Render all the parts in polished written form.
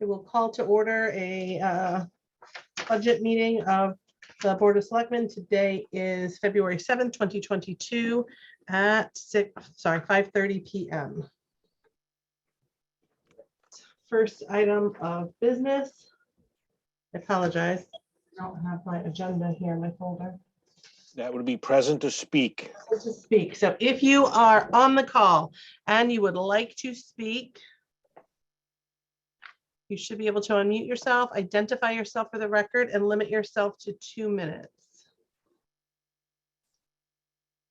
I will call to order a budget meeting of the Board of Selectmen. Today is February 7th, 2022 at 5:30 p.m. First item of business. I apologize. I don't have my agenda here in my folder. That would be present to speak. To speak. So if you are on the call and you would like to speak, you should be able to unmute yourself, identify yourself for the record, and limit yourself to 2 minutes.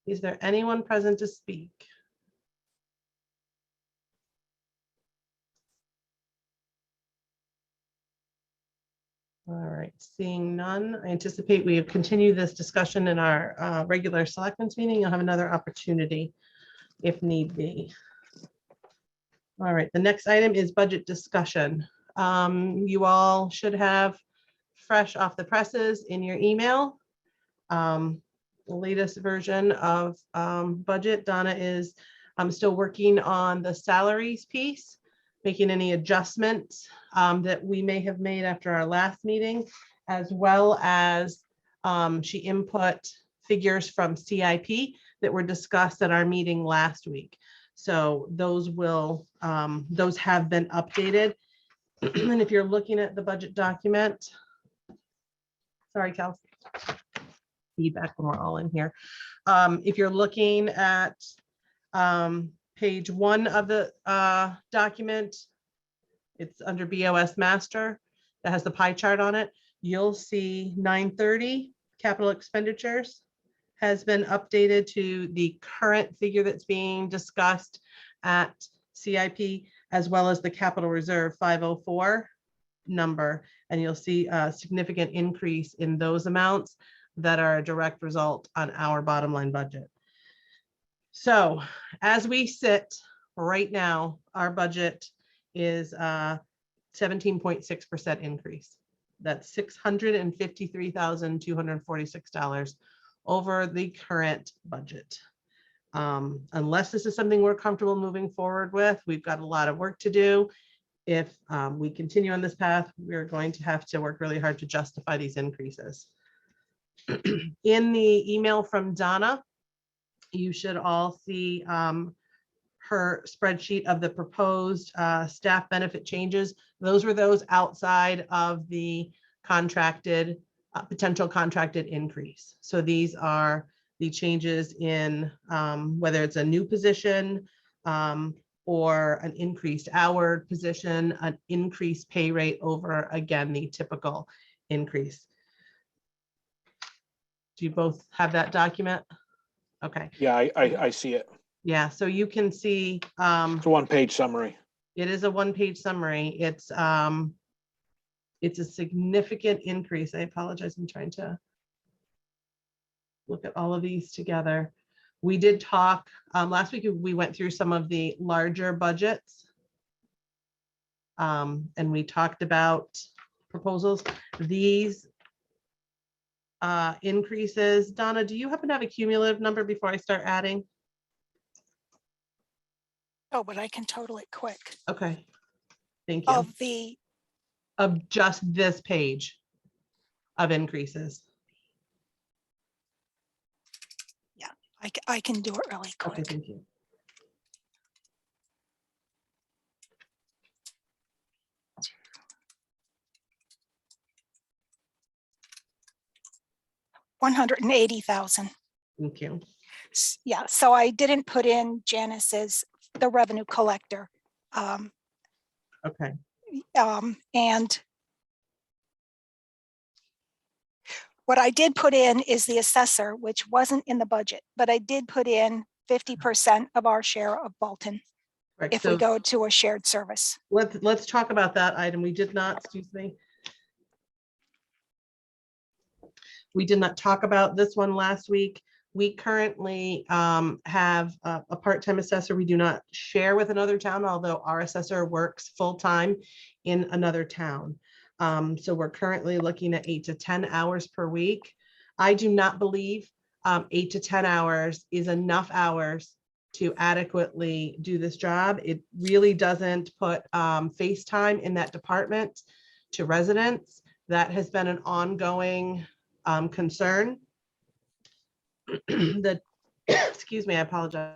Is there anyone present to speak? All right, seeing none, I anticipate we continue this discussion in our regular selectmen's meeting. You'll have another opportunity if need be. All right, the next item is budget discussion. You all should have fresh off the presses in your email. The latest version of budget. Donna is still working on the salaries piece, making any adjustments that we may have made after our last meeting, as well as she input figures from CIP that were discussed at our meeting last week. So those have been updated. And if you're looking at the budget document, sorry, Cal, feedback when we're all in here. If you're looking at page 1 of the document, it's under BOS Master that has the pie chart on it. You'll see 930 capital expenditures has been updated to the current figure that's being discussed at CIP, as well as the capital reserve 504 number. And you'll see a significant increase in those amounts that are a direct result on our bottom line budget. So as we sit right now, our budget is 17.6% increase. That's $653,246 over the current budget. Unless this is something we're comfortable moving forward with, we've got a lot of work to do. If we continue on this path, we're going to have to work really hard to justify these increases. In the email from Donna, you should all see her spreadsheet of the proposed staff benefit changes. Those were those outside of the contracted, potential contracted increase. So these are the changes in whether it's a new position or an increased hour position, an increased pay rate over, again, the typical increase. Do you both have that document? Okay. Yeah, I see it. Yeah, so you can see It's a one-page summary. it is a one-page summary. It's a significant increase. I apologize. I'm trying to look at all of these together. We did talk last week. We went through some of the larger budgets, and we talked about proposals. These increases. Donna, do you happen to have a cumulative number before I start adding? Oh, but I can total it quick. Okay, thank you. Of just this page of increases. Yeah, I can do it really quick. Okay, thank you. $180,000. Thank you. Yeah, so I didn't put in Janice's, the revenue collector. Okay. And what I did put in is the assessor, which wasn't in the budget, but I did put in 50% of our share of Bolton Right. if we go to a shared service. Let's talk about that item. We did not, excuse me. We did not talk about this one last week. We currently have a part-time assessor. We do not share with another town, although our assessor works full-time in another town. So we're currently looking at 8 to 10 hours per week. I do not believe 8 to 10 hours is enough hours to adequately do this job. It really doesn't put face time in that department to residents. That has been an ongoing concern. That, excuse me, I apologize.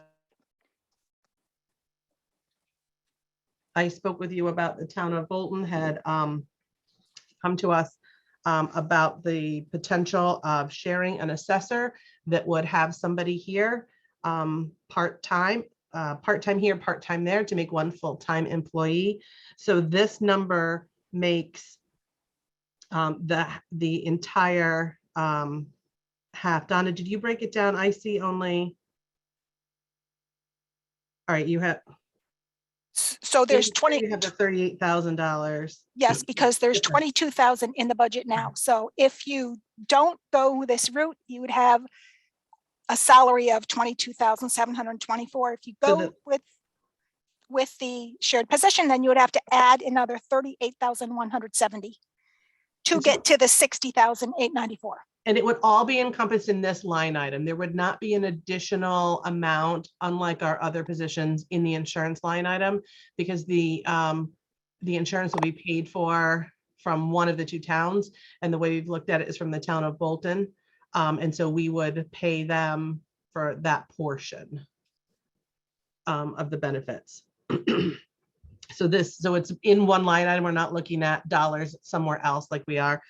I spoke with you about the town of Bolton had come to us about the potential of sharing an assessor that would have somebody here part-time here, part-time there, to make one full-time employee. So this number makes the entire half. Donna, did you break it down? I see only. All right, you have. So there's 20. You have the $38,000. Yes, because there's 22,000 in the budget now. So if you don't go this route, you would have a salary of 22,724. If you go with the shared position, then you would have to add another 38,170 to get to the 60,894. And it would all be encompassed in this line item. There would not be an additional amount, unlike our other positions, in the insurance line item, because the insurance will be paid for from one of the two towns. And the way we've looked at it is from the town of Bolton. And so we would pay them for that portion of the benefits. So it's in one line item. We're not looking at dollars somewhere else like we are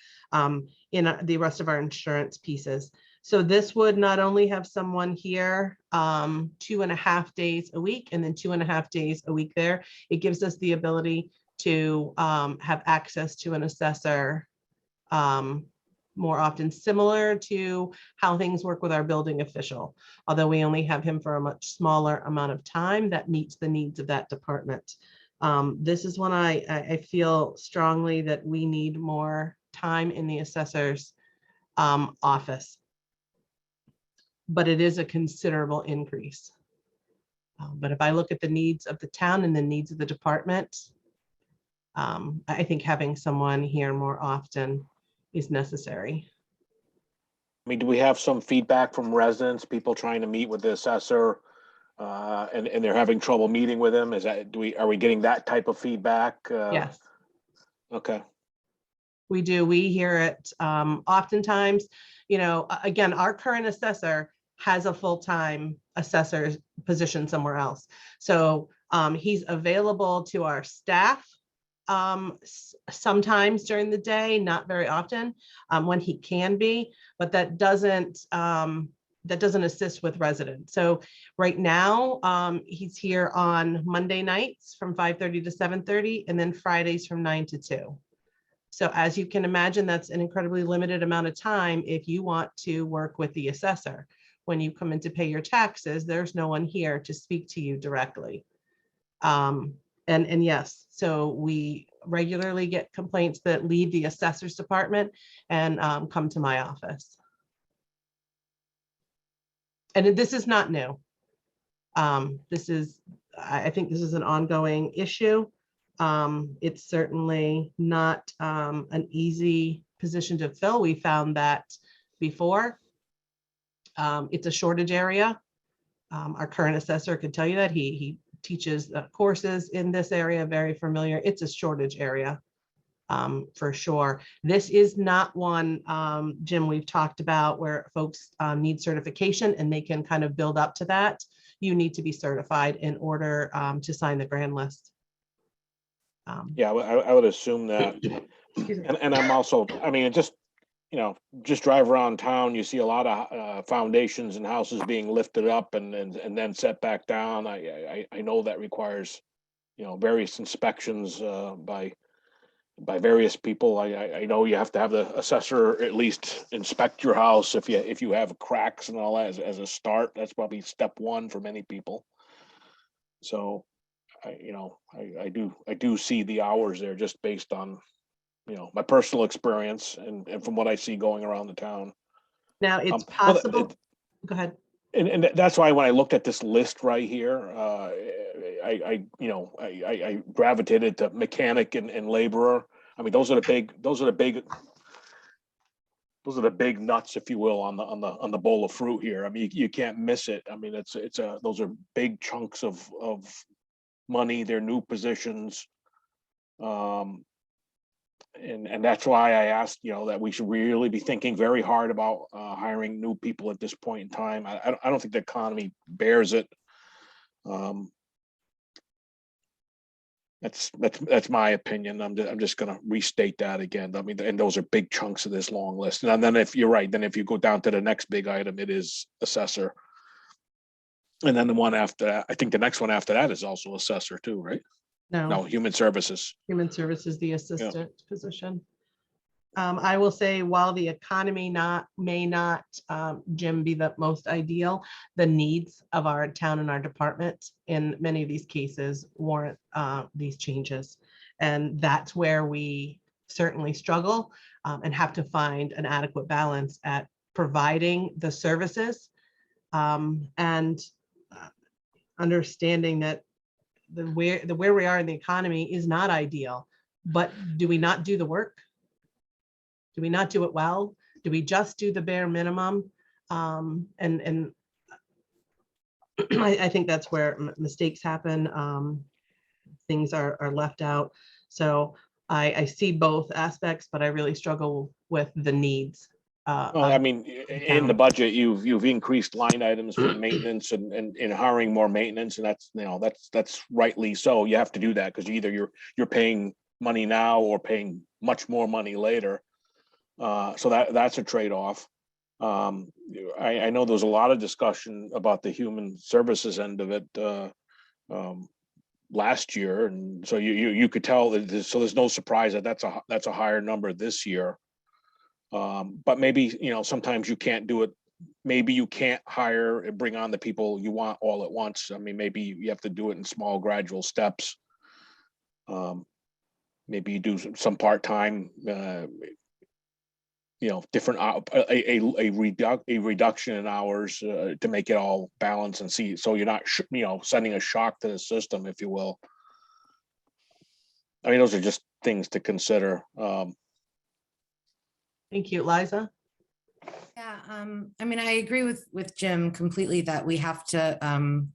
in the rest of our insurance pieces. So this would not only have someone here 2.5 days a week and then 2.5 days a week there. It gives us the ability to have access to an assessor more often, similar to how things work with our building official. Although we only have him for a much smaller amount of time, that meets the needs of that department. This is when I feel strongly that we need more time in the assessor's office. But it is a considerable increase. But if I look at the needs of the town and the needs of the department, I think having someone here more often is necessary. I mean, do we have some feedback from residents, people trying to meet with the assessor and they're having trouble meeting with him? Is that, are we getting that type of feedback? Yes, Okay. we do. We hear it oftentimes. You know, again, our current assessor has a full-time assessor's position somewhere else. So he's available to our staff sometimes during the day, not very often, when he can be, but that doesn't assist with residents. So right now, he's here on Monday nights from 5:30 to 7:30, and then Fridays from 9 to 2. So as you can imagine, that's an incredibly limited amount of time if you want to work with the assessor. When you come in to pay your taxes, there's no one here to speak to you directly. And yes, so we regularly get complaints that leave the assessor's department and come to my office. And this is not new. I think this is an ongoing issue. It's certainly not an easy position to fill. We found that before. It's a shortage area. Our current assessor could tell you that he teaches courses in this area, very familiar. It's a shortage area for sure. This is not one, Jim, we've talked about where folks need certification and they can kind of build up to that. You need to be certified in order to sign the grand list. Yeah, I would assume that. And I'm also, I mean, just drive around town, you see a lot of foundations and houses being lifted up and then set back down. I know that requires, various inspections by various people. I know you have to have the assessor at least inspect your house if you have cracks and all that as a start. That's probably step one for many people. So I do see the hours there just based on my personal experience and from what I see going around the town. Now it's possible. Go ahead. And that's why when I looked at this list right here, I gravitated to mechanic and laborer. I mean, those are the big those are the big nuts, if you will, on the bowl of fruit here. I mean, you can't miss it. I mean, those are big chunks of money. They're new positions. And that's why I asked, that we should really be thinking very hard about hiring new people at this point in time. I don't think the economy bears it. That's my opinion. I'm just going to restate that again. I mean, and those are big chunks of this long list. And then if you're right, then if you go down to the next big item, it is assessor. And then the one after that, I think the next one after that is also assessor too, right? No, human services. Human services, the assistant position. I will say, while the economy may not, Jim, be the most ideal, the needs of our town and our department in many of these cases warrant these changes. And that's where we certainly struggle and have to find an adequate balance at providing the services and understanding that where we are in the economy is not ideal. But do we not do the work? Do we not do it well? Do we just do the bare minimum? And I think that's where mistakes happen. Things are left out. So I see both aspects, but I really struggle with the needs. Well, I mean, in the budget, you've increased line items for maintenance and hiring more maintenance, and that's rightly so. You have to do that because either you're paying money now or paying much more money later. So that's a trade-off. I know there's a lot of discussion about the human services end of it last year, and so you could tell that. So there's no surprise that that's a higher number this year. But maybe sometimes you can't do it. Maybe you can't hire and bring on the people you want all at once. I mean, maybe you have to do it in small, gradual steps. Maybe you do some part-time. Different a reduction in hours to make it all balance and see, so you're not sending a shock to the system, if you will. I mean, those are just things to consider. Thank you, Liza. Yeah, I mean, I agree with Jim completely that we have to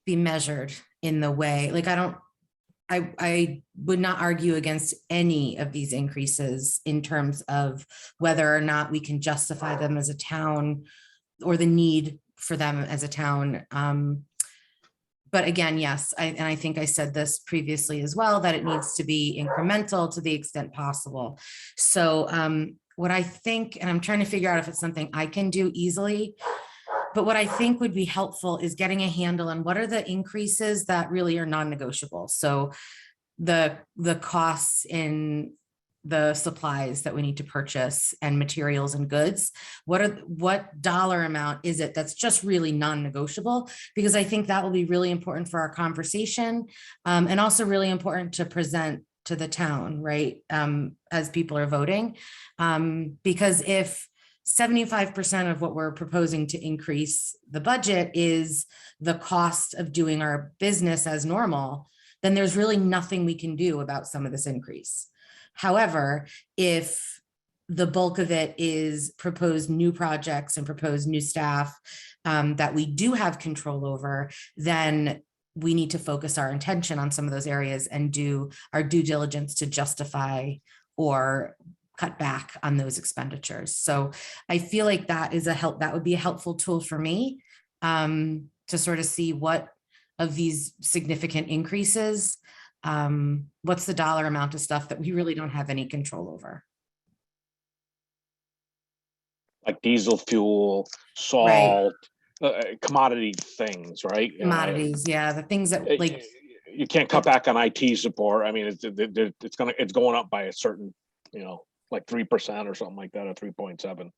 be measured in the way, like, I would not argue against any of these increases in terms of whether or not we can justify them as a town or the need for them as a town. But again, yes, and I think I said this previously as well, that it needs to be incremental to the extent possible. So what I think, and I'm trying to figure out if it's something I can do easily, but what I think would be helpful is getting a handle on what are the increases that really are non-negotiable. So the costs in the supplies that we need to purchase and materials and goods, what dollar amount is it that's just really non-negotiable? Because I think that will be really important for our conversation, and also really important to present to the town, right? As people are voting, because if 75% of what we're proposing to increase the budget is the cost of doing our business as normal, then there's really nothing we can do about some of this increase. However, if the bulk of it is proposed new projects and proposed new staff that we do have control over, then we need to focus our attention on some of those areas and do our due diligence to justify or cut back on those expenditures. So I feel like that would be a helpful tool for me to sort of see what of these significant increases, what's the dollar amount of stuff that we really don't have any control over. Like diesel fuel, salt, right. Commodity things, right? Commodities, yeah, the things that like you can't cut back on IT support. I mean, it's going up by a certain, like 3% or something like that, or 3.7.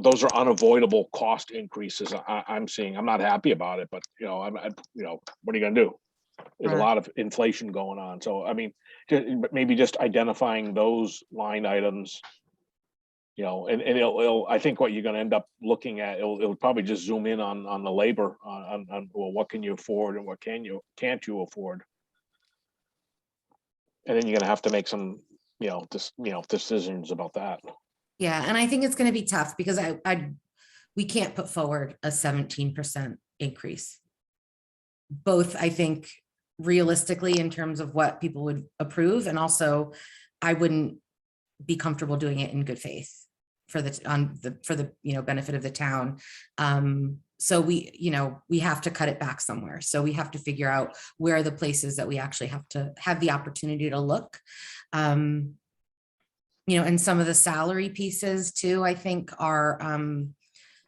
Those are unavoidable cost increases. I'm seeing. I'm not happy about it, but what are you going to do? There's a lot of inflation going on. So I mean, maybe just identifying those line items. And it'll I think what you're going to end up looking at, it'll probably just zoom in on the labor, on well, what can you afford and what can't you afford, and then you're going to have to make some decisions about that. Yeah, and I think it's going to be tough because we can't put forward a 17% increase. Both, I think, realistically in terms of what people would approve, and also I wouldn't be comfortable doing it in good faith for the benefit of the town. So we have to cut it back somewhere. So we have to figure out where are the places that we actually have to have the opportunity to look. And some of the salary pieces too, I think are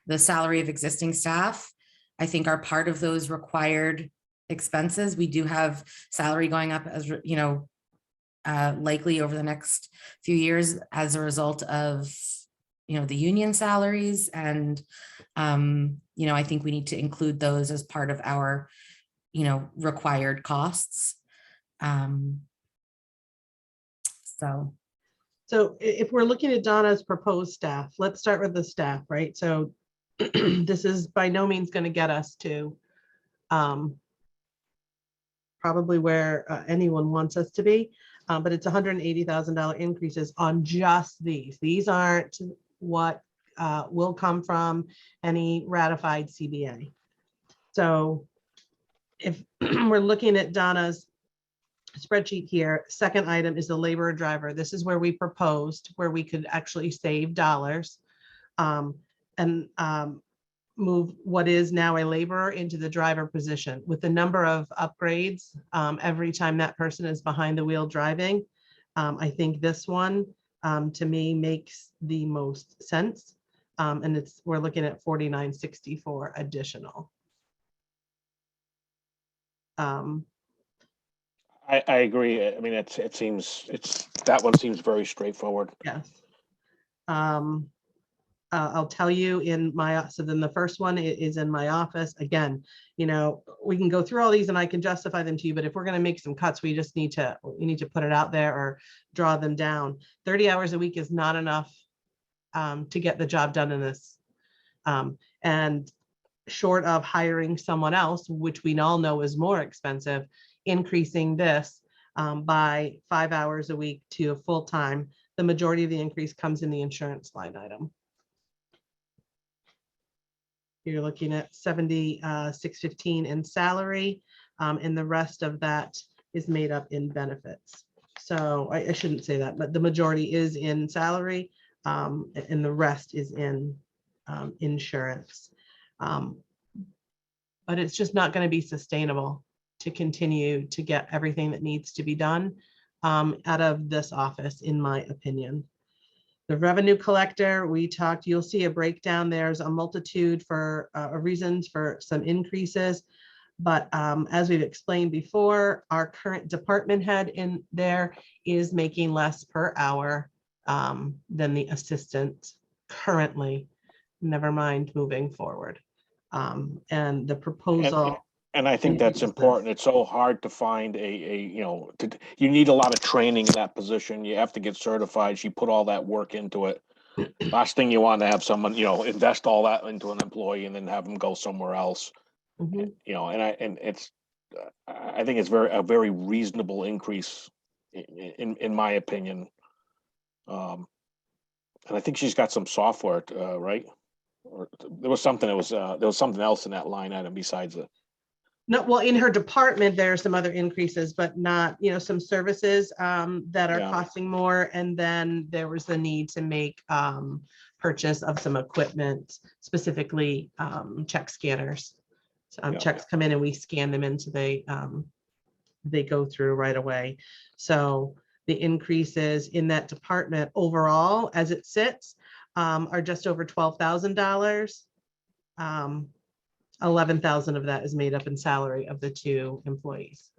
the salary of existing staff, I think are part of those required expenses. We do have salary going up as likely over the next few years as a result of the union salaries, and I think we need to include those as part of our required costs. So if we're looking at Donna's proposed staff, let's start with the staff, right? So this is by no means going to get us to probably where anyone wants us to be, but it's $180,000 increases on just these. These aren't what will come from any ratified CBA. So if we're looking at Donna's spreadsheet here, second item is the laborer driver. This is where we proposed where we could actually save dollars and move what is now a laborer into the driver position. With the number of upgrades every time that person is behind the wheel driving, I think this one to me makes the most sense. And we're looking at $49.64 additional. I agree. I mean, that one seems very straightforward. Yes. I'll tell you so then the first one is in my office. Again, we can go through all these and I can justify them to you, but if we're going to make some cuts, we need to put it out there or draw them down. 30 hours a week is not enough to get the job done in this. And short of hiring someone else, which we all know is more expensive, increasing this by 5 hours a week to a full-time, the majority of the increase comes in the insurance line item. You're looking at $76.15 in salary, and the rest of that is made up in benefits. So I shouldn't say that, but the majority is in salary, and the rest is in insurance. But it's just not going to be sustainable to continue to get everything that needs to be done out of this office, in my opinion. The revenue collector, you'll see a breakdown. There's a multitude for reasons for some increases. But as we've explained before, our current department head in there is making less per hour than the assistant currently, never mind moving forward. And the proposal. And I think that's important. It's so hard to find you need a lot of training in that position. You have to get certified. She put all that work into it. Last thing you want to have someone, invest all that into an employee and then have them go somewhere else. Mm-hmm. I think it's a very reasonable increase in my opinion. And I think she's got some software, right? Or there was something else in that line item besides it. No, well, in her department, there are some other increases, but not, some services that are costing more. And then there was the need to make purchase of some equipment, specifically check scanners. So, checks come in and we scan them in so they go through right away. So the increases in that department overall, as it sits, are just over $12,000. 11,000 of that is made up in salary of the two employees.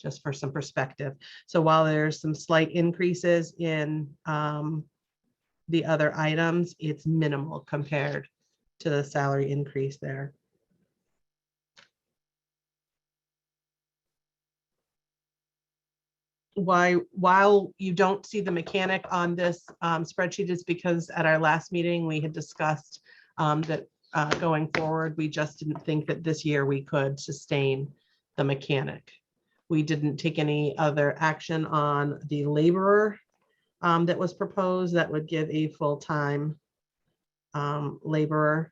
Just for some perspective. So while there's some slight increases in the other items, it's minimal compared to the salary increase there. While you don't see the mechanic on this spreadsheet, is because at our last meeting, we had discussed that going forward, we just didn't think that this year we could sustain the mechanic. We didn't take any other action on the laborer that was proposed that would give a full-time laborer.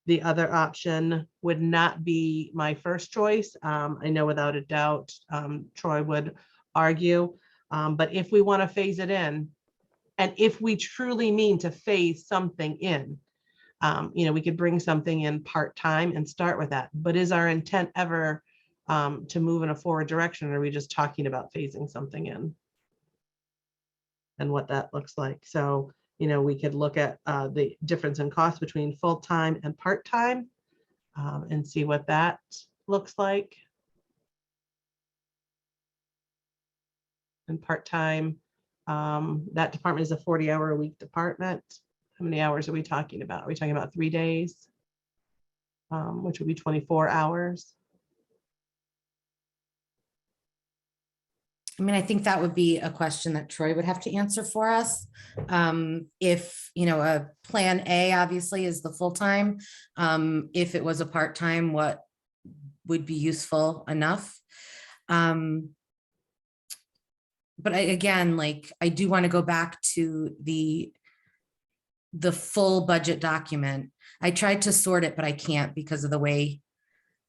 The other option would not be my first choice. I know without a doubt, Troy would argue, but if we want to phase it in, and if we truly mean to phase something in, we could bring something in part-time and start with that. But is our intent ever to move in a forward direction? Or are we just talking about phasing something in and what that looks like? So, we could look at the difference in cost between full-time and part-time and see what that looks like. And part-time, that department is a 40-hour-a-week department. How many hours are we talking about? Are we talking about 3 days? Which would be 24 hours. I mean, I think that would be a question that Troy would have to answer for us. If, a plan A obviously is the full-time. If it was a part-time, what would be useful enough? But again, I do want to go back to the full budget document. I tried to sort it, but I can't because of the way,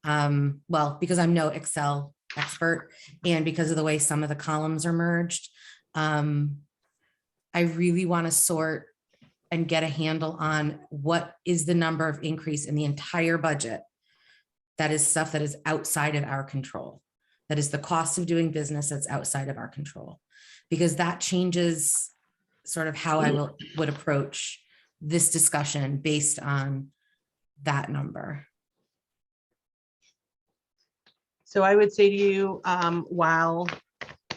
because I'm no Excel expert and because of the way some of the columns are merged. I really want to sort and get a handle on what is the number of increase in the entire budget. That is stuff that is outside of our control. That is the cost of doing business that's outside of our control, because that changes sort of how I would approach this discussion based on that number. So I would say to you, while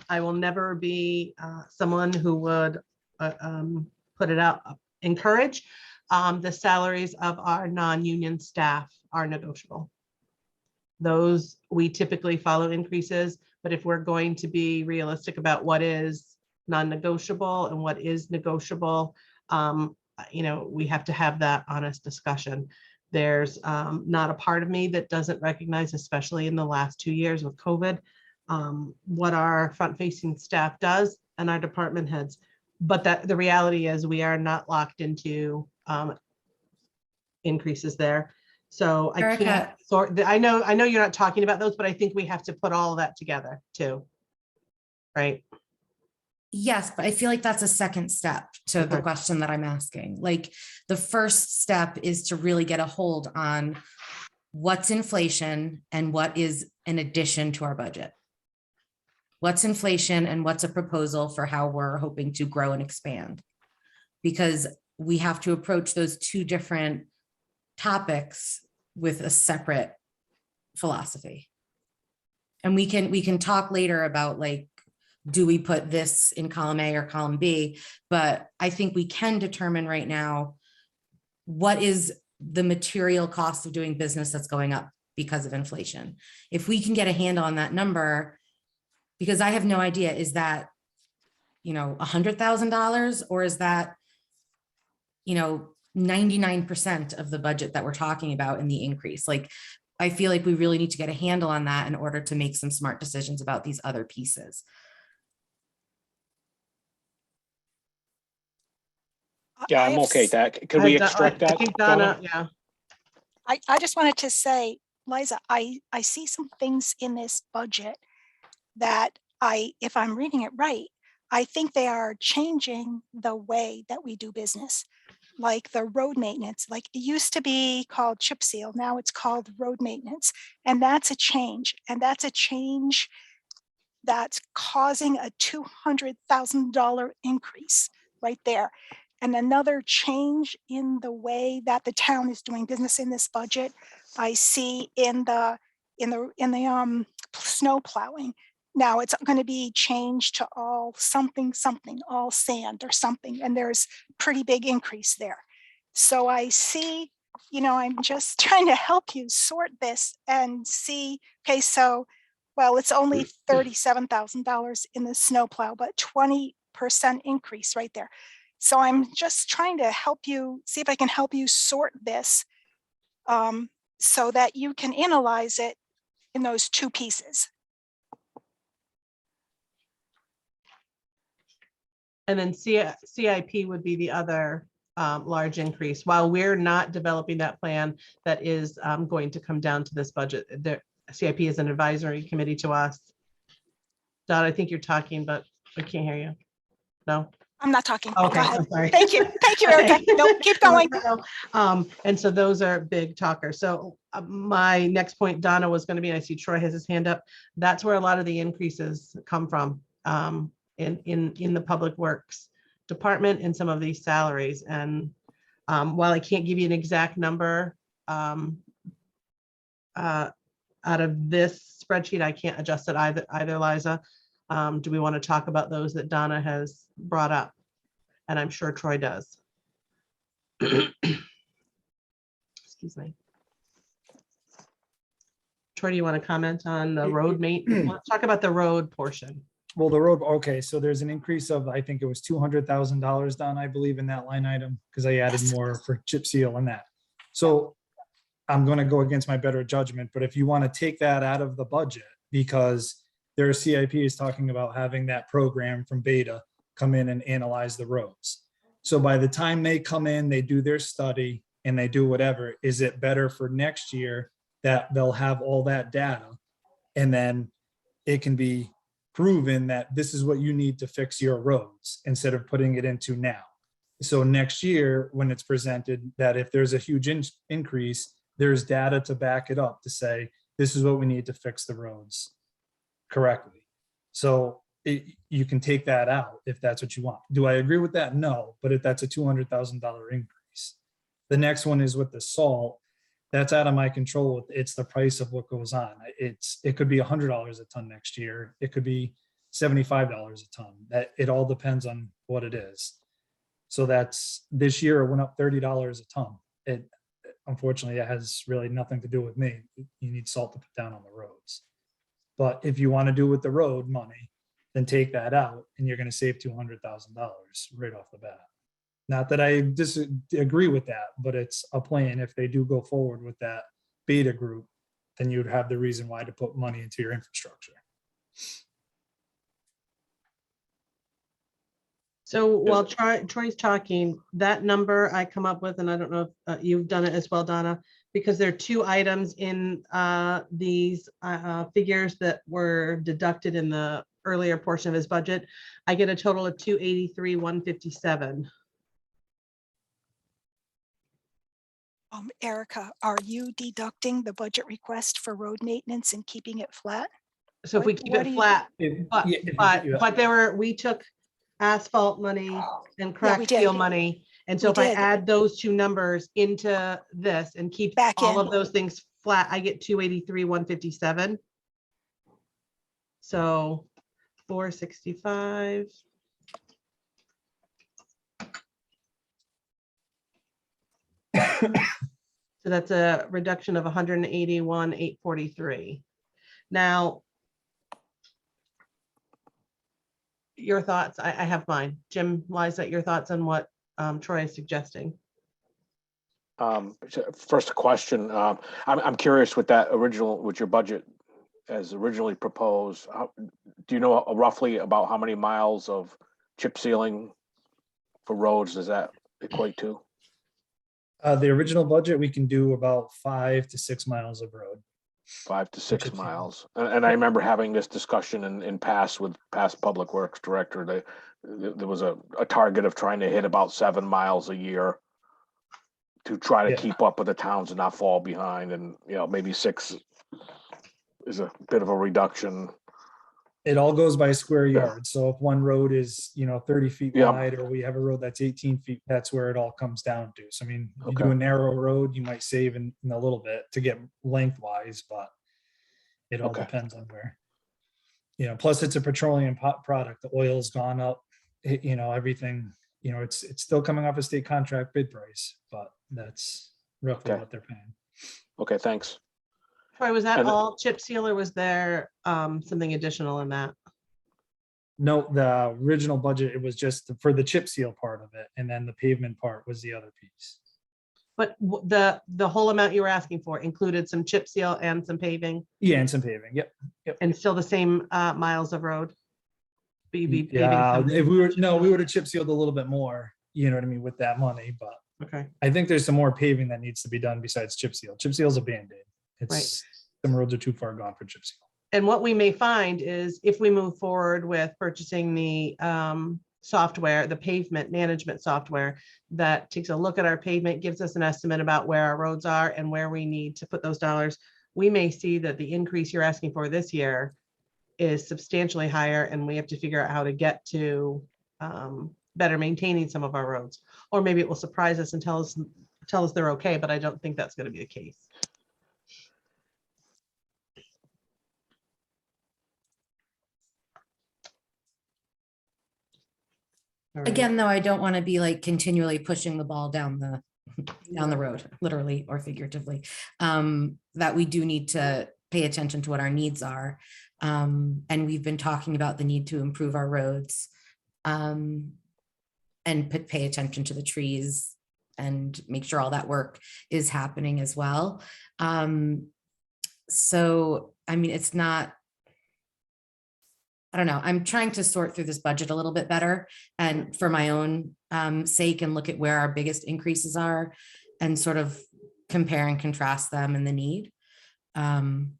I will never be someone who would put it out, encourage, the salaries of our non-union staff are negotiable. Those, we typically follow increases, but if we're going to be realistic about what is non-negotiable and what is negotiable, we have to have that honest discussion. There's not a part of me that doesn't recognize, especially in the last 2 years with COVID, what our front-facing staff does and our department heads. But that the reality is we are not locked into increases there. So I Erica, can't sort. I know you're not talking about those, but I think we have to put all of that together too. Right? yes, but I feel like that's a second step to the Okay. question that I'm asking. The first step is to really get a hold on what's inflation and what is an addition to our budget. What's inflation and what's a proposal for how we're hoping to grow and expand? Because we have to approach those two different topics with a separate philosophy. And we can talk later about do we put this in column A or column B? But I think we can determine right now what is the material cost of doing business that's going up because of inflation. If we can get a handle on that number, because I have no idea, is that, $100,000 or is that, 99% of the budget that we're talking about in the increase? I feel like we really need to get a handle on that in order to make some smart decisions about these other pieces. Yeah, I'm okay with that. Can we extract I that? think Donna? Donna, yeah. I just wanted to say, Liza, I see some things in this budget that if I'm reading it right, I think they are changing the way that we do business. Like the road maintenance, it used to be called chip seal, now it's called road maintenance. And that's a change. And that's a change that's causing a $200,000 increase right there. And another change in the way that the town is doing business in this budget, I see in the snow plowing. Now it's going to be changed to all something, all sand or something, and there's pretty big increase there. So I see, I'm just trying to help you sort this and see, okay, so, well, it's only $37,000 in the snow plow, but 20% increase right there. So I'm just trying to help you, see if I can help you sort this so that you can analyze it in those two pieces. And then CIP would be the other large increase. While we're not developing that plan, that is going to come down to this budget. The CIP is an advisory committee to us. Don, I think you're talking, but I can't hear you. No? I'm not talking. Go Okay, ahead. I'm sorry. Thank you. Thank you, Erica. Okay. Nope, keep going. And so those are big talkers. So my next point, Donna, was going to be, and I see Troy has his hand up. That's where a lot of the increases come from in the public works department and some of these salaries. And while I can't give you an exact number out of this spreadsheet, I can't adjust it either, Liza. Do we want to talk about those that Donna has brought up? And I'm sure Troy does. Excuse me. Troy, do you want to comment on the road maintenance? Let's talk about the road portion. Well, the road, okay, so there's an increase of, I think it was $200,000 done, I believe, in that line item, because I added more for chip seal and that. So I'm going to go against my better judgment, but if you want to take that out of the budget, because their CIP is talking about having that program from Beta come in and analyze the roads. So by the time they come in, they do their study and they do whatever, is it better for next year that they'll have all that data and then it can be proven that this is what you need to fix your roads instead of putting it into now. So next year, when it's presented, that if there's a huge increase, there's data to back it up to say, this is what we need to fix the roads correctly. So you can take that out if that's what you want. Do I agree with that? No, but if that's a $200,000 increase. The next one is with the salt. That's out of my control. It's the price of what goes on. It could be $100 a ton next year. It could be $75 a ton. That it all depends on what it is. So that's this year it went up $30 a ton. Unfortunately, it has really nothing to do with me. You need salt to put down on the roads. But if you want to do with the road money, then take that out and you're going to save $200,000 right off the bat. Not that I disagree with that, but it's a plan. If they do go forward with that Beta group, then you'd have the reason why to put money into your infrastructure. So while Troy's talking, that number I come up with, and I don't know if you've done it as well, Donna, because there are two items in these figures that were deducted in the earlier portion of his budget. I get a total of 283,157. Erica, are you deducting the budget request for road maintenance and keeping it flat? So if we keep it flat, but we took asphalt money and crack steel money. And so if I add those two numbers into this and keep all of those things flat, I get 283,157. So 465. So that's a reduction of 181,843. Now, your thoughts, I have mine. Jim, Liza, your thoughts on what Troy is suggesting? First question, I'm curious with your budget as originally proposed. Do you know roughly about how many miles of chip sealing for roads does that equate to? The original budget, we can do about 5 to 6 miles of road. 5 to 6 miles. And I remember having this discussion in past public works director. There was a target of trying to hit about 7 miles a year to try to keep up with the towns and not fall behind. And, maybe 6 is a bit of a reduction. It all goes by square yards. So if one road is, 30 feet wide, or we have a road that's 18 feet, that's where it all comes down to. So, I mean, you do a narrow road, you might save in a little bit to get lengthwise, but it all depends on where, plus it's a petroleum product. The oil's gone up, everything, it's still coming off a state contract bid price, but that's roughly what they're paying. Okay, thanks. Troy, was that all chip seal or was there something additional in that? No, the original budget, it was just for the chip seal part of it. And then the pavement part was the other piece. But the whole amount you were asking for included some chip seal and some paving? Yeah, and some paving. Yep. And still the same miles of road? be paving Yeah, some- if we would have chip sealed a little bit more, you know what I mean, with that money, but Okay, I think there's some more paving that needs to be done besides chip seal. Chip seal is a Band-Aid. It's, some roads are too far gone for chip seal. and what we may find is if we move forward with purchasing the software, the pavement management software that takes a look at our pavement, gives us an estimate about where our roads are and where we need to put those dollars, we may see that the increase you're asking for this year is substantially higher, and we have to figure out how to get to better maintaining some of our roads. Or maybe it will surprise us and tell us they're okay, but I don't think that's going to be the case. All right. Again, though, I don't want to be like continually pushing the ball down the road, literally or figuratively. That we do need to pay attention to what our needs are. And we've been talking about the need to improve our roads. And pay attention to the trees and make sure all that work is happening as well. So, I mean, it's not, I don't know, I'm trying to sort through this budget a little bit better and for my own sake, and look at where our biggest increases are and sort of compare and contrast them and the need. Because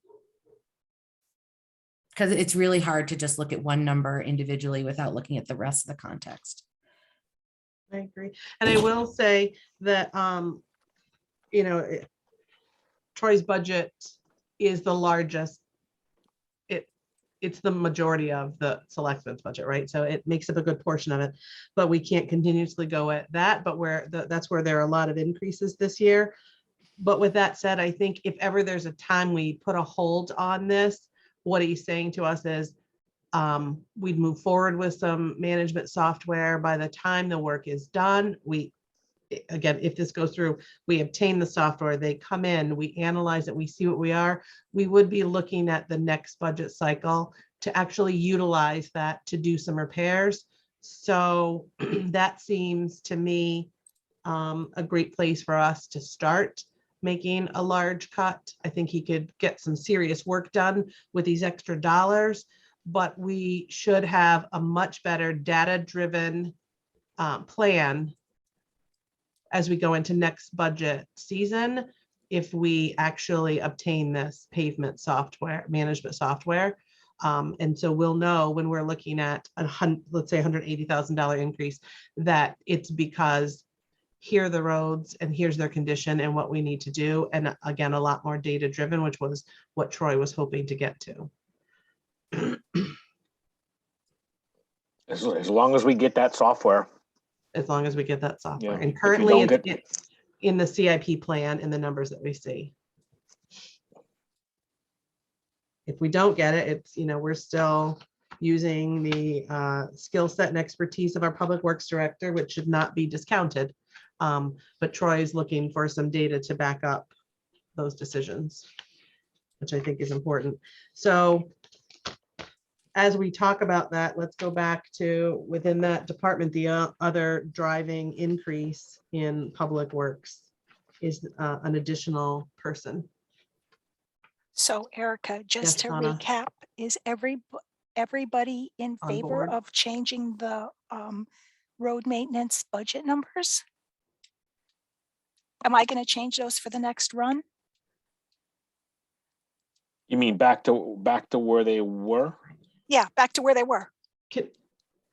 it's really hard to just look at one number individually without looking at the rest of the context. I agree. And I will say that, you know, Troy's budget is the largest. It's the majority of the selectmen's budget, right? So it makes up a good portion of it, but we can't continuously go at that, but that's where there are a lot of increases this year. But with that said, I think if ever there's a time we put a hold on this, what he's saying to us is, we'd move forward with some management software. By the time the work is done, again, if this goes through, we obtain the software, they come in, we analyze it, we see what we would be looking at the next budget cycle to actually utilize that to do some repairs. So that seems to me a great place for us to start making a large cut. I think he could get some serious work done with these extra dollars. But we should have a much better data-driven plan as we go into next budget season if we actually obtain this pavement software, management software. And so we'll know when we're looking at let's say $180,000 increase, that it's because here are the roads and here's their condition and what we need to do. And again, a lot more data-driven, which was what Troy was hoping to get to. As long as we get that software. As long as we get that software. Yeah, And if you currently don't it's in the CIP plan in the numbers that we see. If we don't get it, it's, you know, we're still using the skill set and expertise of our public works director, which should not be discounted. But Troy is looking for some data to back up those decisions, which I think is important. So as we talk about that, let's go back to within that department, the other driving increase in public works is an additional person. So Erica, just Yes, to Donna. recap, is everybody in On favor board. of changing the road maintenance budget numbers? Am I going to change those for the next run? You mean back to where they were? Yeah, back to where they were. Can-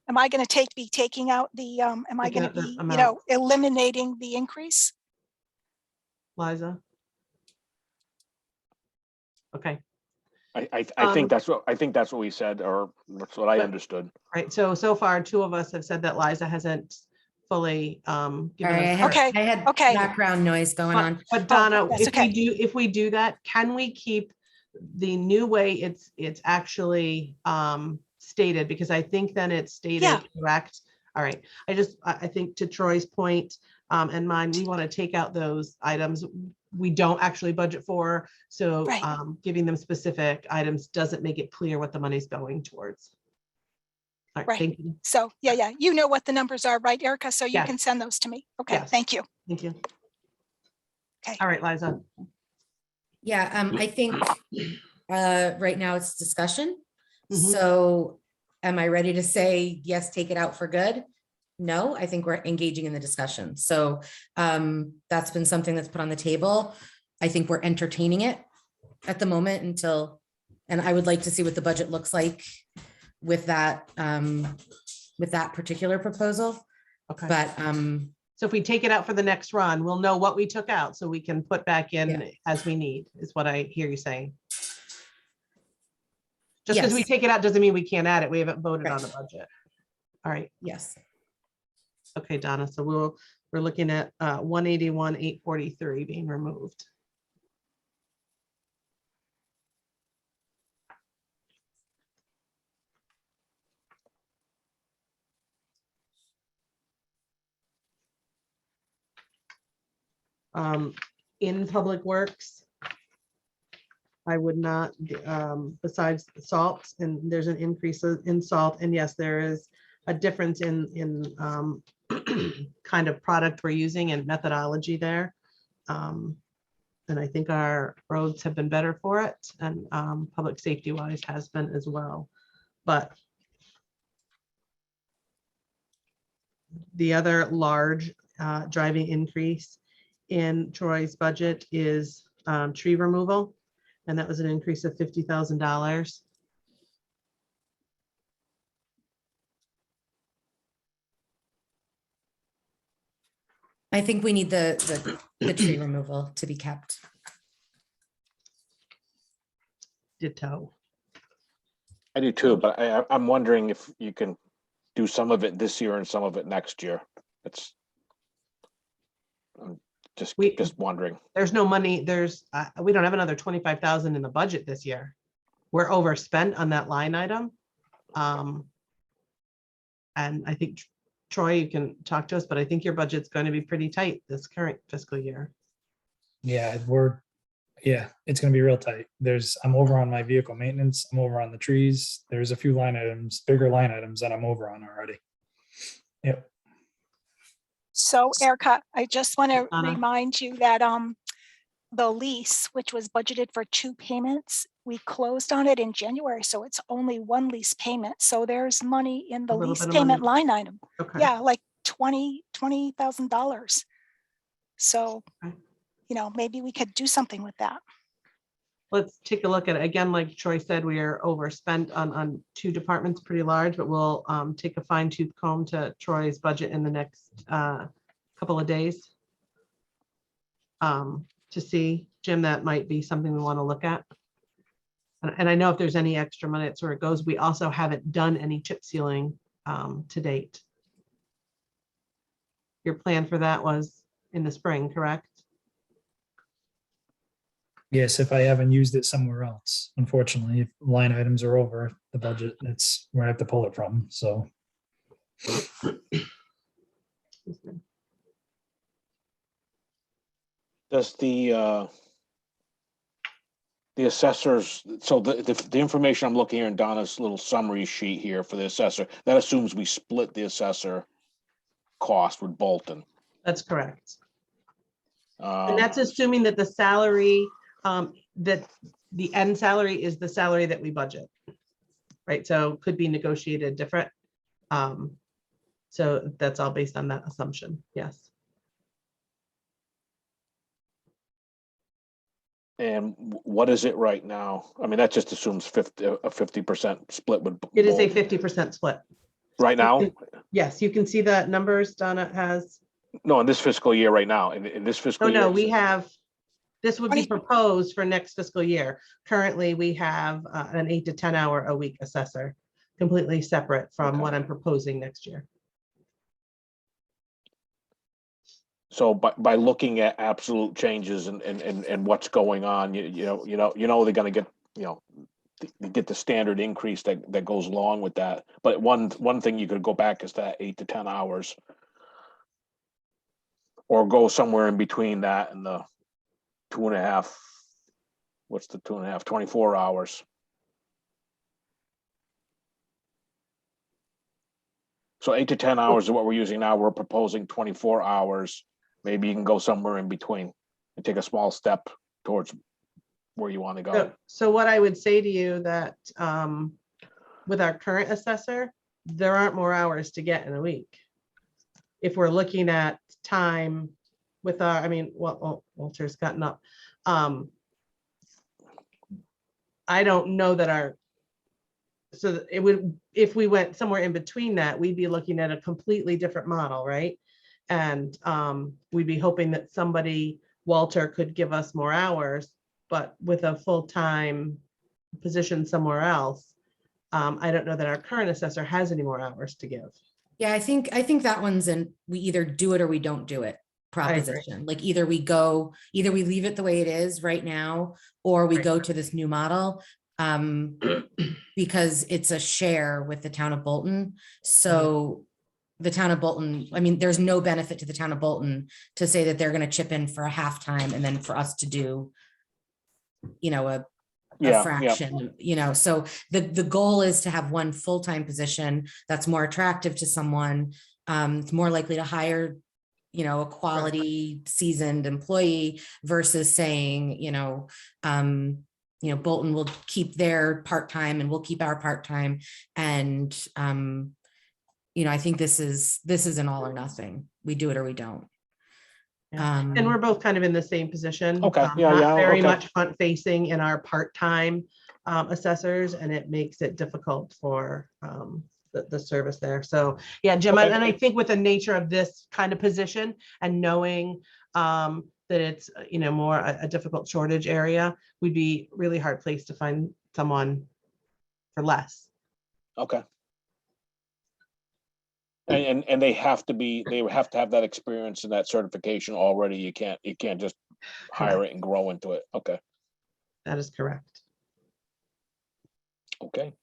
Am I going to be taking out the, am I Taking going out to the be, amount. eliminating the increase? Liza? Okay, I think that's what we said, or that's what I But- understood. right. So far, two of us have said that Liza hasn't fully given Sorry, us. Okay, I had okay. background noise going on. But Donna, that's if we do that, can we keep the new way it's actually stated? Because I think then it's stated Yeah. correct. All right. I think to Troy's point and mine, we want to take out those items we don't actually budget for. So Right. Giving them specific items doesn't make it clear what the money's going towards. All right. Right. Thank you. So yeah, you know what the numbers are, right, Erica? So you Yes. can send those to me. Okay, Yes. thank you. Thank you. Okay. All right, Liza. Yeah, I think right now it's discussion. Mhm. So Am I ready to say, yes, take it out for good? No, I think we're engaging in the discussion. So that's been something that's put on the table. I think we're entertaining it at the moment and I would like to see what the budget looks like with that particular proposal. Okay. But So if we take it out for the next run, we'll know what we took out so we can put back in Yeah. as we need, is what I hear you saying. Just because we Yes. take it out doesn't mean we can't add it. We haven't voted on Right. the budget. All right. yes, Okay, Donna. So we're looking at 181,843 being removed. In Public Works, I would not, besides salt, and there's an increase in salt, and yes, there is a difference in kind of product we're using and methodology there. And I think our roads have been better for it, and public safety wise has been as well. But the other large driving increase in Troy's budget is tree removal. And that was an increase of $50,000. I think we need the tree removal to be kept. Ditto. I do too, but I'm wondering if you can do some of it this year and some of it next year. It's I'm just wondering. There's no money. We don't have another 25,000 in the budget this year. We're overspent on that line item. And I think Troy, you can talk to us, but I think your budget's going to be pretty tight this current fiscal year. Yeah, it's gonna be real tight. I'm over on my vehicle maintenance, I'm over on the trees. There's a few line items, bigger line items that I'm over on already. Yep. So Erica, I just want to Anna. remind you that the lease, which was budgeted for 2 payments, we closed on it in January, so it's only 1 lease payment. So there's money in the A little lease bit of payment money. line item. Okay. Yeah, like $20,000. So, Okay. maybe we could do something with that. Let's take a look at it. Again, like Troy said, we are overspent on 2 departments, pretty large, but we'll take a fine tooth comb to Troy's budget in the next couple of days. To see, Jim, that might be something we want to look at. And I know if there's any extra money, that's where it goes. We also haven't done any chip sealing to date. Your plan for that was in the spring, correct? Yes, if I haven't used it somewhere else, unfortunately, if line items are over the budget, that's where I have to pull it from, so. Does the assessors, so the information I'm looking here in Donna's little summary sheet here for the assessor, that assumes we split the assessor cost with Bolton. That's correct. And that's assuming that the salary, that the end salary is the salary that we budget. Right, so could be negotiated different. So that's all based on that assumption, yes. And what is it right now? I mean, that just assumes a 50% split with. It is a Bolton. 50% split. Right now? Yes, you can see the numbers Donna has. No, in this fiscal year right now, in this fiscal Oh, year. no, we have, this would be proposed for next fiscal year. Currently, we have an 8 to 10 hour a week assessor, completely separate from what I'm proposing next year. So by looking at absolute changes and what's going on, you know they're gonna get, get the standard increase that goes along with that. But one thing you could go back is that 8 to 10 hours. Or go somewhere in between that and the 2.5. What's the 2.5? 24 hours. So 8 to 10 hours is what we're using now. We're proposing 24 hours. Maybe you can go somewhere in between and take a small step towards where you want to go. So what I would say to you that with our current assessor, there aren't more hours to get in a week. If we're looking at time with our, I mean, well, Walter's gotten up. I don't know that so it would, if we went somewhere in between that, we'd be looking at a completely different model, right? And we'd be hoping that somebody, Walter, could give us more hours, but with a full-time position somewhere else, I don't know that our current assessor has any more hours to give. Yeah, I think that one's we either do it or we don't do it proposition. Like either we leave it the way it is right now, or we go to this new model, because it's a share with the town of Bolton. So the town of Bolton, I mean, there's no benefit to the town of Bolton to say that they're going to chip in for a halftime and then for us to do, a fraction, so the goal is to have one full-time position that's more attractive to someone. It's more likely to hire, a quality seasoned employee versus saying, Bolton will keep their part-time and we'll keep our part-time. And, I think this is an all or nothing. We do it or we don't. And we're both kind of in the same position. Okay, Not very okay. much front facing in our part-time assessors, and it makes it difficult for the service there. So yeah, Jim, Okay. and I think with the nature of this kind of position and knowing that it's, more a difficult shortage area, we'd be really hard place to find someone for less. Okay. And they have to have that experience and that certification already. You can't just hire it and grow into it. Okay. That is correct. Okay.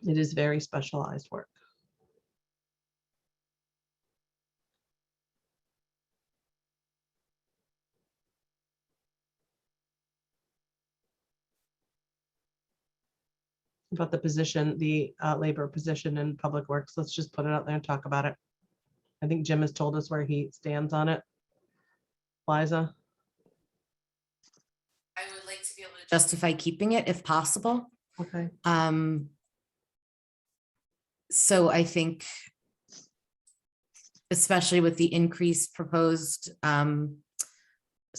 It is very specialized work. About the position, the labor position in Public Works. Let's just put it out there and talk about it. I think Jim has told us where he stands on it. Liza? I would like to be able to justify keeping it if possible. Okay. So I think, especially with the increased proposed, some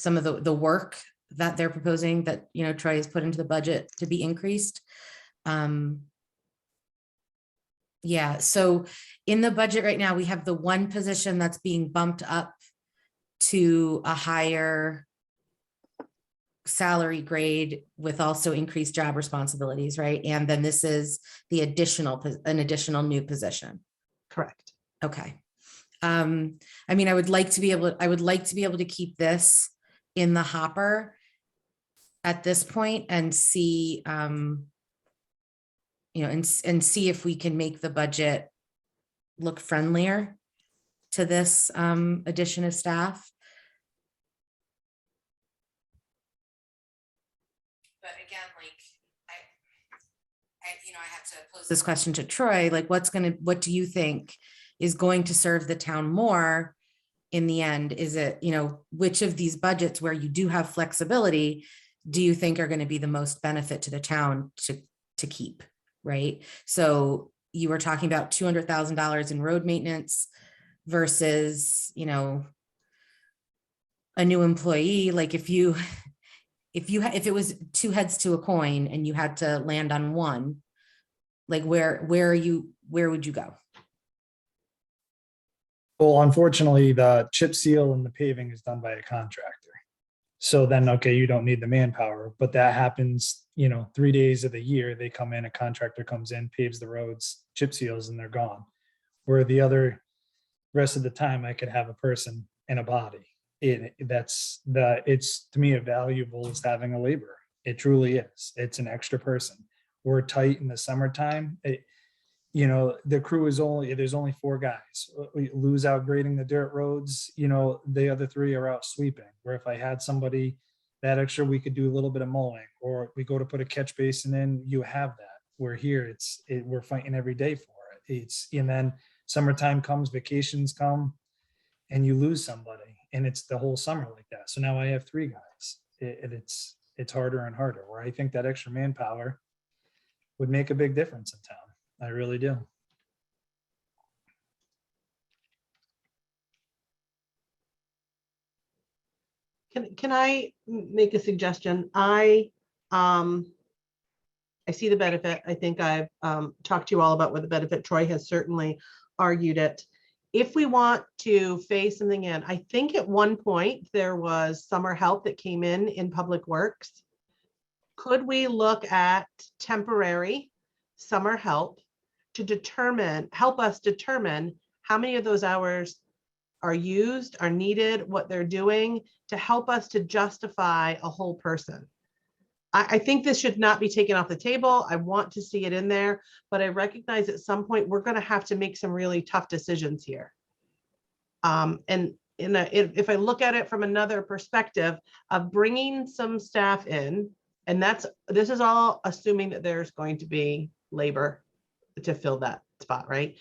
of the work that they're proposing that, Troy has put into the budget to be increased. Yeah, so in the budget right now, we have the one position that's being bumped up to a higher salary grade with also increased job responsibilities, right? And then this is the an additional new position. Correct. Okay. I mean, I would like to be able to keep this in the hopper at this point and see, and see if we can make the budget look friendlier to this addition of staff. But again, I have to pose this question to Troy, what do you think is going to serve the town more in the end? Is it, which of these budgets where you do have flexibility, do you think are going to be the most benefit to the town to keep, right? So you were talking about $200,000 in road maintenance versus, a new employee. Like if it was two heads to a coin and you had to land on one, like where would you go? Well, unfortunately, the chip seal and the paving is done by a contractor. So then, okay, you don't need the manpower, but that happens, 3 days of the year. They come in, a contractor comes in, paves the roads, chip seals, and they're gone. Where the rest of the time, I could have a person and a body. It's to me, valuable is having a laborer. It truly is. It's an extra person. We're tight in the summertime. The crew there's only 4 guys. We lose out grading the dirt roads. The other 3 are out sweeping. Where if I had somebody that extra, we could do a little bit of mowing, or we go to put a catch basin in, you have that. Where here, we're fighting every day for it. And then summertime comes, vacations come, and you lose somebody, and it's the whole summer like that. So now I have 3 guys. It's harder and harder. Where I think that extra manpower would make a big difference in town. I really do. Can I make a suggestion? I see the benefit. I think I've talked to you all about what the benefit. Troy has certainly argued it. If we want to phase something in, I think at one point there was summer help that came in Public Works. Could we look at temporary summer help to help us determine how many of those hours are used, are needed, what they're doing, to help us to justify a whole person? I think this should not be taken off the table. I want to see it in there, but I recognize at some point we're going to have to make some really tough decisions here. If I look at it from another perspective of bringing some staff in, and this is all assuming that there's going to be labor to fill that spot, right?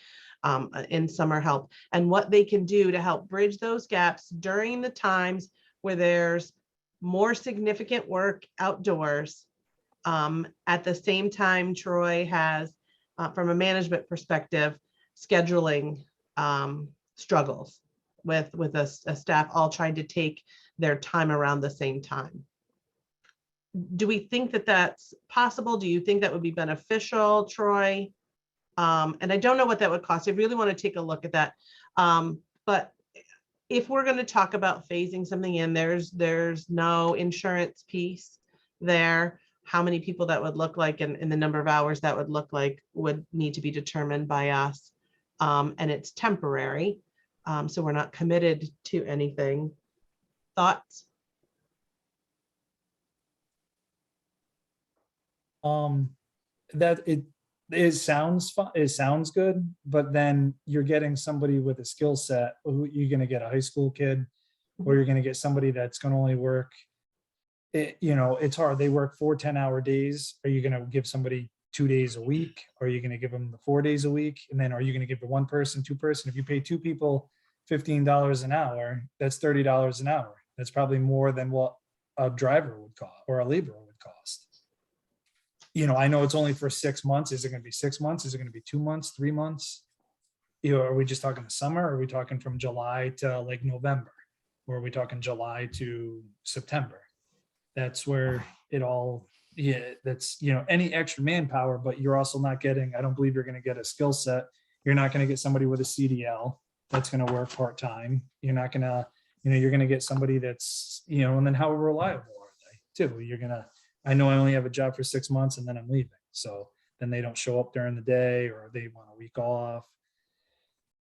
In summer help, and what they can do to help bridge those gaps during the times where there's more significant work outdoors. At the same time, Troy has, from a management perspective, scheduling struggles with a staff all trying to take their time around the same time. Do we think that that's possible? Do you think that would be beneficial, Troy? And I don't know what that would cost. I really want to take a look at that. But if we're going to talk about phasing something in, there's no insurance piece there. How many people that would look like and the number of hours that would look like would need to be determined by us. And it's temporary. So we're not committed to anything. Thoughts? That it sounds fun, it sounds good, but then you're getting somebody with a skill set. You're going to get a high school kid, or you're going to get somebody that's going to only work. It's hard. They work 4 10-hour days. Are you going to give somebody 2 days a week? Or are you going to give them the 4 days a week? And then are you going to give the one person, two person? If you pay 2 people $15 an hour, that's $30 an hour. That's probably more than what a driver would cost or a laborer would cost. I know it's only for 6 months. Is it going to be 6 months? Is it going to be 2 months, 3 months? Are we just talking the summer? Or are we talking from July to like November? Or are we talking July to September? That's where it all, that's, any extra manpower, but you're also not getting, I don't believe you're going to get a skill set. You're not going to get somebody with a CDL that's going to work part-time. You're not going to, you're going to get somebody that's, and then how reliable are they too? I know I only have a job for 6 months and then I'm leaving. So then they don't show up during the day, or they want a week off.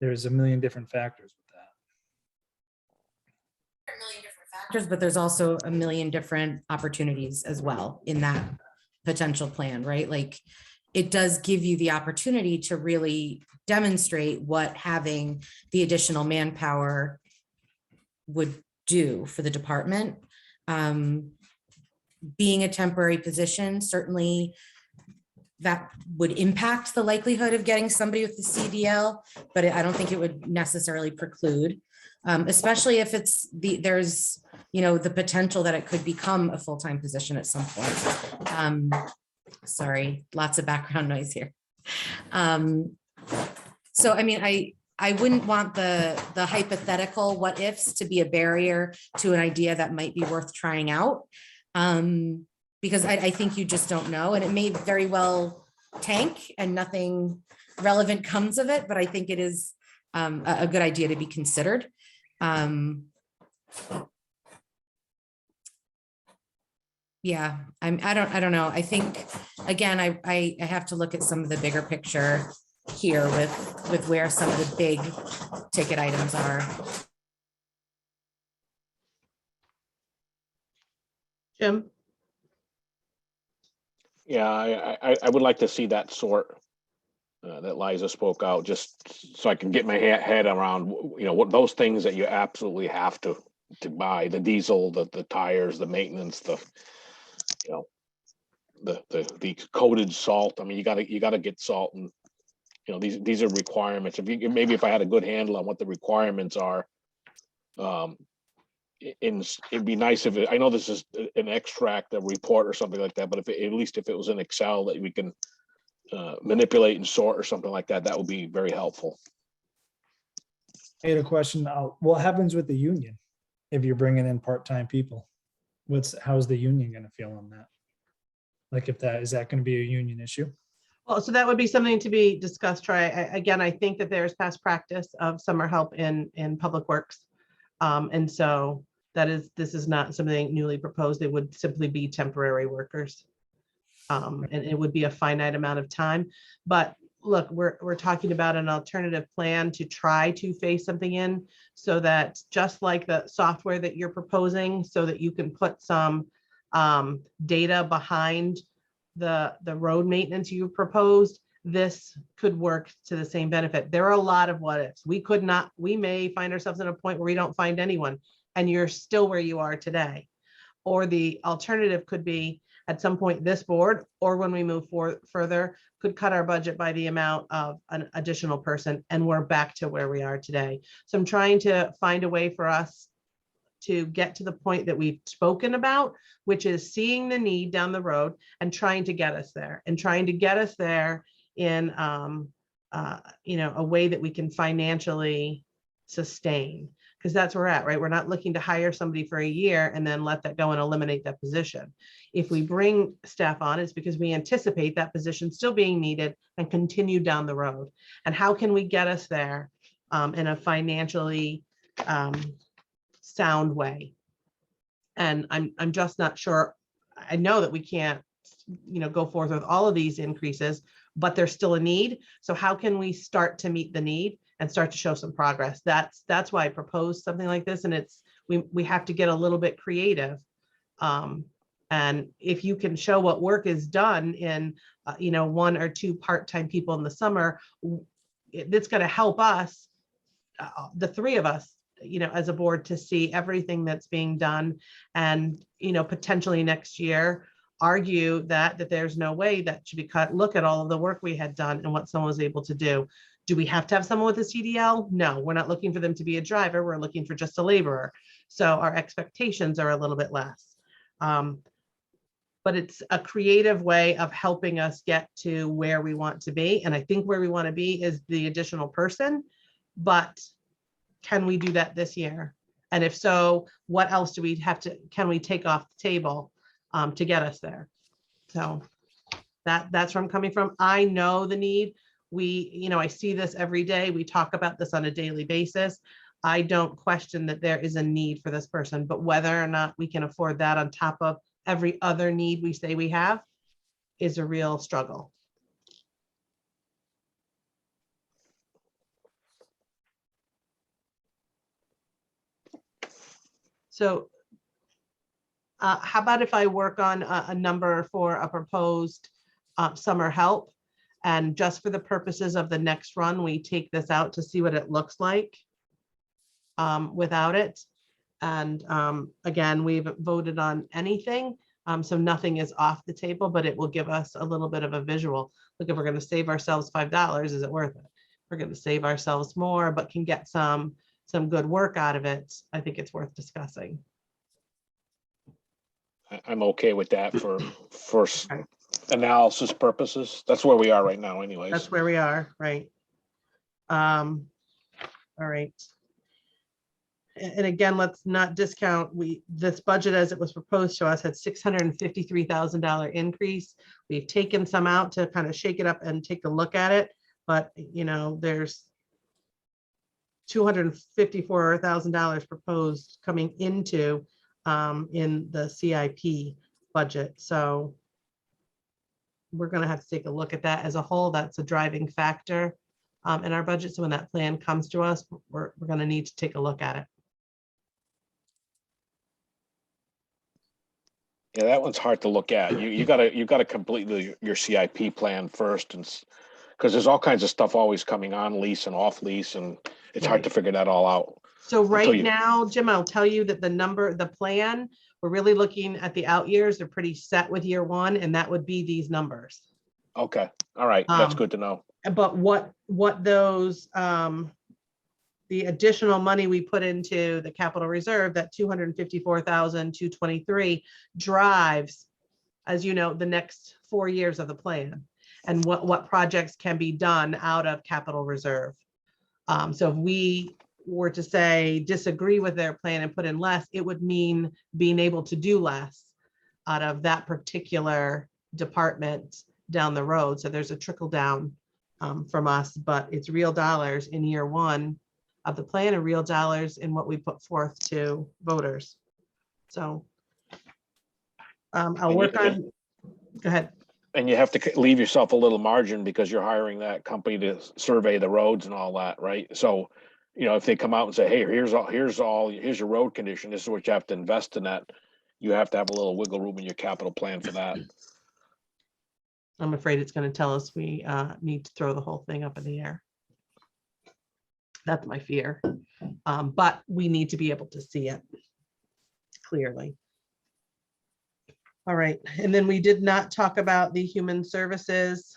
There's a million different factors with that. There are a million different factors, but there's also a million different opportunities as well in that potential plan, right? Like, it does give you the opportunity to really demonstrate what having the additional manpower would do for the department. Being a temporary position, certainly that would impact the likelihood of getting somebody with the CDL, but I don't think it would necessarily preclude, especially if there's the potential that it could become a full-time position at some point. Sorry, lots of background noise here. So, I mean, I wouldn't want the hypothetical what ifs to be a barrier to an idea that might be worth trying out. Because I think you just don't know, and it may very well tank and nothing relevant comes of it, but I think it is a good idea to be considered. Yeah, I don't know. I think, again, I have to look at some of the bigger picture here with where some of the big ticket items are. Jim? Yeah, I would like to see that sort that Liza spoke out, just so I can get my head around, what those things that you absolutely have to buy: the diesel, the tires, the maintenance, the coated salt. I mean, you gotta get salt, and these are requirements. If I had a good handle on what the requirements are, it'd be nice if I know this is an extract, a report or something like that, but at least if it was in Excel that we can manipulate and sort or something like that, that would be very helpful. I had a question. What happens with the union if you're bringing in part-time people? How's the union going to feel on that? Like is that going to be a union issue? Well, so that would be something to be discussed, Troy. Again, I think that there's past practice of summer help in Public Works. And so this is not something newly proposed. It would simply be temporary workers. And it would be a finite amount of time. But look, we're talking about an alternative plan to try to phase something in so that just like the software that you're proposing, so that you can put some data behind the road maintenance you proposed, this could work to the same benefit. There are a lot of what ifs. We may find ourselves in a point where we don't find anyone and you're still where you are today. Or the alternative could be at some point this board, or when we move further, could cut our budget by the amount of an additional person and we're back to where we are today. So I'm trying to find a way for us to get to the point that we've spoken about, which is seeing the need down the road and trying to get us there in a way that we can financially sustain, because that's where we're at, right? We're not looking to hire somebody for a year and then let that go and eliminate that position. If we bring staff on, it's because we anticipate that position still being needed and continue down the road. And how can we get us there in a financially sound way? And I'm just not sure. I know that we can't, go forth with all of these increases, but there's still a need. So how can we start to meet the need and start to show some progress? That's why I proposed something like this. And we have to get a little bit creative. And if you can show what work is done in, 1 or 2 part-time people in the summer, it's going to help us, the 3 of us, as a board, to see everything that's being done and, potentially next year argue that there's no way that should be cut. Look at all of the work we had done and what someone was able to do. Do we have to have someone with a CDL? No, we're not looking for them to be a driver. We're looking for just a laborer. So our expectations are a little bit less. But it's a creative way of helping us get to where we want to be. And I think where we want to be is the additional person, but can we do that this year? And if so, what else can we take off the table to get us there? So that's where I'm coming from. I know the need. I see this every day. We talk about this on a daily basis. I don't question that there is a need for this person, but whether or not we can afford that on top of every other need we say we have is a real struggle. So how about if I work on a number for a proposed summer help, and just for the purposes of the next run, we take this out to see what it looks like without it. And again, we haven't voted on anything, so nothing is off the table, but it will give us a little bit of a visual. Look, if we're going to save ourselves $5, is it worth it? We're going to save ourselves more, but can get some good work out of it. I think it's worth discussing. I'm okay with that for analysis purposes. That's where we are right now anyways. That's where we are, right? All right. And again, let's not discount, this budget as it was proposed to us had $653,000 increase. We've taken some out to kind of shake it up and take a look at it, but there's $254,000 proposed coming into in the CIP budget. So we're going to have to take a look at that as a whole. That's a driving factor in our budget. So when that plan comes to us, we're going to need to take a look at it. Yeah, that one's hard to look at. You gotta complete your CIP plan first, and because there's all kinds of stuff always coming on lease and off lease, and it's hard to figure that all out. So right now, Jim, I'll tell you that the plan, we're really looking at the out years. They're pretty set with year 1, and that would be these numbers. Okay, all right, that's good to know. But what those the additional money we put into the capital reserve, that $254,223 drives, as you know, the next 4 years of the plan. and what projects can be done out of capital reserve. So if we were to say disagree with their plan and put in less, it would mean being able to do less out of that particular department down the road. So there's a trickle down from us, but it's real dollars in year one of the plan and real dollars in what we put forth to voters. So I'll work on, go ahead. And you have to leave yourself a little margin because you're hiring that company to survey the roads and all that, right? So, you know, if they come out and say, hey, here's your road condition, this is what you have to invest in that, you have to have a little wiggle room in your capital plan for that. I'm afraid it's going to tell us we need to throw the whole thing up in the air. That's my fear. But we need to be able to see it clearly. All right, and then we did not talk about the human services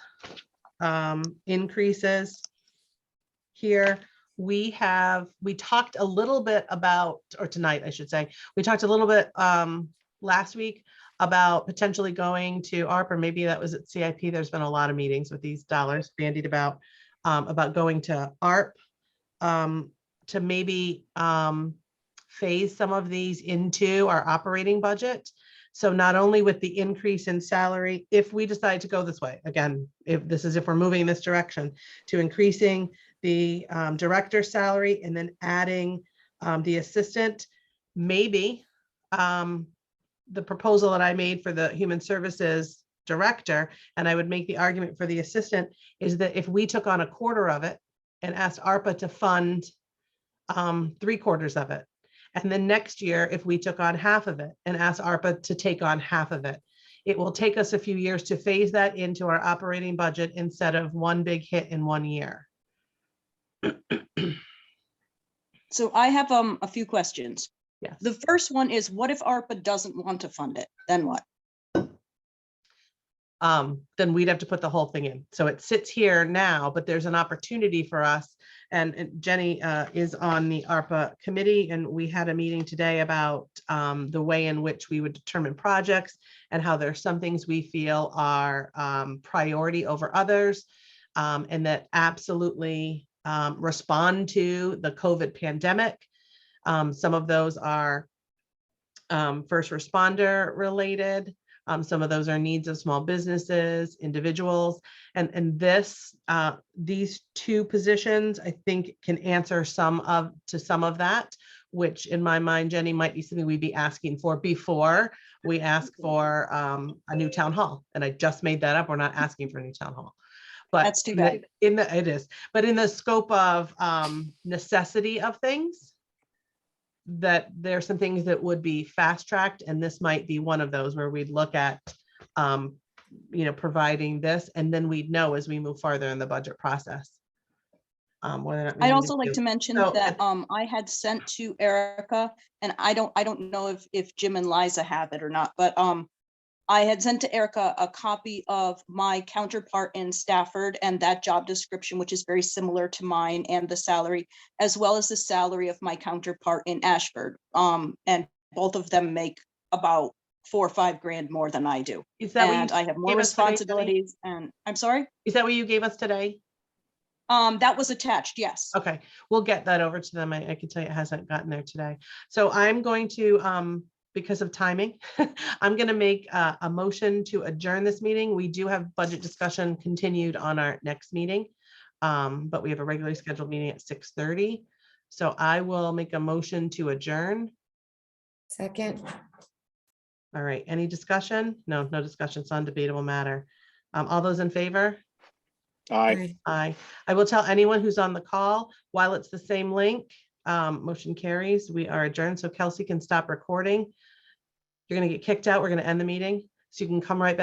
increases here. We talked a little bit about, or tonight, I should say, we talked a little bit last week about potentially going to ARP, or maybe that was at CIP. There's been a lot of meetings with these dollars bandied about going to ARP to maybe phase some of these into our operating budget. So not only with the increase in salary, if we decide to go this way, again, if we're moving in this direction, to increasing the director's salary and then adding the assistant, maybe the proposal that I made for the human services director, and I would make the argument for the assistant, is that if we took on a quarter of it and asked ARPA to fund 3/4 of it, and then next year, if we took on half of it and asked ARPA to take on half of it, it will take us a few years to phase that into our operating budget instead of one big hit in 1 year. So I have a few questions. Yes. The first one is, what if ARPA doesn't want to fund it? Then what? Then we'd have to put the whole thing in. So it sits here now, but there's an opportunity for us. And Jenny is on the ARPA committee, and we had a meeting today about the way in which we would determine projects and how there's some things we feel are priority over others, and that absolutely respond to the COVID pandemic. Some of those are first responder related. Some of those are needs of small businesses, individuals, and these two positions, I think, can answer some of that, which in my mind, Jenny, might be something we'd be asking for before we ask for a new town hall. And I just made that up. We're not asking for a new town hall. But That's too bad. It is. But in the scope of necessity of things, that there are some things that would be fast tracked, and this might be one of those where we'd look at providing this, and then we'd know as we move farther in the budget process. Whether or not we I'd need also to like do- to mention So, that I had sent to Erica, and I don't know if Jim and Liza have it or not, but I had sent to Erica a copy of my counterpart in Stafford and that job description, which is very similar to mine, and the salary, as well as the salary of my counterpart in Ashford. And both of them make about $4 or $5 grand more than I do. Is that And what I you have more gave us today, Jenny? responsibilities, and I'm sorry? Is that what you gave us today? That was attached, yes. Okay, we'll get that over to them. I can tell you it hasn't gotten there today. So I'm going to, because of timing, I'm going to make a motion to adjourn this meeting. We do have budget discussion continued on our next meeting, but we have a regularly scheduled meeting at 6:30. So I will make a motion to adjourn. Second. All right, any discussion? No discussion. It's on debatable matter. All those in favor? Aye. Aye. I will tell anyone who's on the call, while it's the same link, motion carries. We are adjourned. So Kelsey can stop recording. You're going to get kicked out. We're going to end the meeting. So you can come right back